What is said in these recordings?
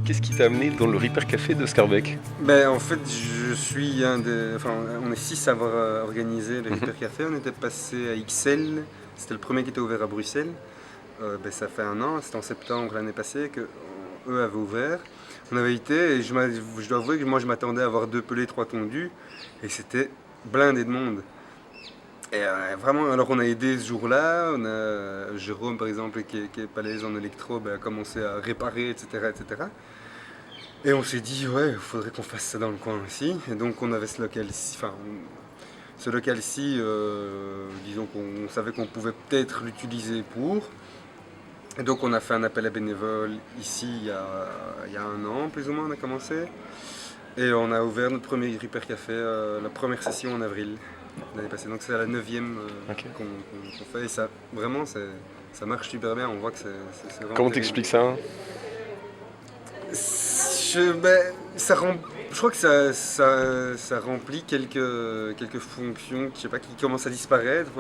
qu'est-ce qui t'a amené dans le Ripper Café de Scarbeck? Ben, en fait, je suis un des. Enfin, on est six à avoir organisé le Mhm. Hyper Café. On était passé à XL. C'était le premier qui était ouvert à Bruxelles. Ben, ça fait un an, c'était en septembre l'année passée que eux avaient ouvert. On avait été et je dois avouer que moi je m'attendais à avoir deux pelés, trois tondus. Et c'était blindé de monde. Et vraiment, alors on a aidé ce jour-là. On a Jérôme, par exemple, qui est balèze en électro, ben, a commencé à réparer, etc., etc. Et on s'est dit, ouais, il faudrait qu'on fasse ça dans le coin aussi. Et donc on avait ce local-ci, ce local-ci, disons qu'on savait qu'on pouvait peut-être l'utiliser pour. Et donc on a fait un appel à bénévoles ici il y a un an, plus ou moins, on a commencé. Et on a ouvert notre premier Hyper Café, la première session en avril l'année passée. Donc c'est la neuvième Ok. qu'on fait. Et ça, vraiment, ça marche super bien. On voit que c'est vraiment Comment terrible. t'expliques ça? Ça je crois que ça remplit quelques fonctions je sais pas, qui commencent à disparaître.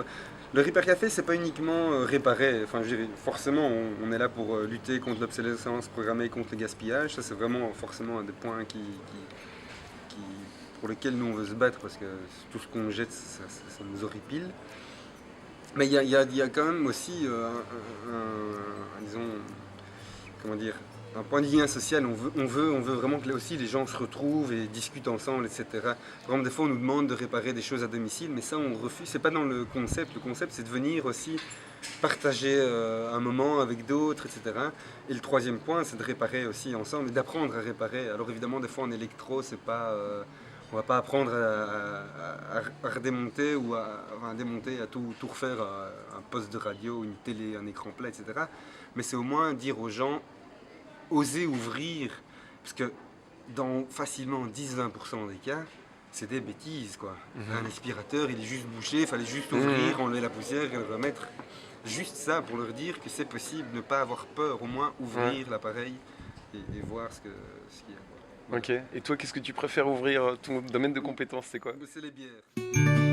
Le Repair Café, c'est pas uniquement réparer. Enfin, je dirais, forcément, on est là pour lutter contre l'obsolescence programmée, contre le gaspillage. Ça, c'est vraiment forcément un des points qui- pour lesquels nous on veut se battre parce que tout ce qu'on jette, ça nous horripile. Mais il y a quand même aussi disons, comment dire, un point de lien social. On veut vraiment que là aussi les gens se retrouvent et discutent ensemble, etc. Par exemple, des fois on nous demande de réparer des choses à domicile, mais ça on refuse. C'est pas dans le concept. Le concept c'est de venir aussi partager un moment avec d'autres, etc. Et le troisième point c'est de réparer aussi ensemble et d'apprendre à réparer. Alors évidemment des fois en électro c'est pas on va pas apprendre à redémonter ou à démonter, à tout refaire, un poste de radio, une télé, un écran plat, etc. Mais c'est au moins dire aux gens, oser ouvrir, parce que dans facilement 10-20% des cas, c'est des bêtises quoi. Un Mhm. aspirateur, il est juste bouché, il fallait juste Mhm. ouvrir, enlever la poussière et le remettre. Juste ça pour leur dire que c'est possible, ne pas avoir peur, au moins Ouais. ouvrir l'appareil et voir ce qu'il y a. Voilà. Ok. Et toi, qu'est-ce que tu préfères ouvrir? Ton domaine de compétence, c'est quoi? C'est les bières.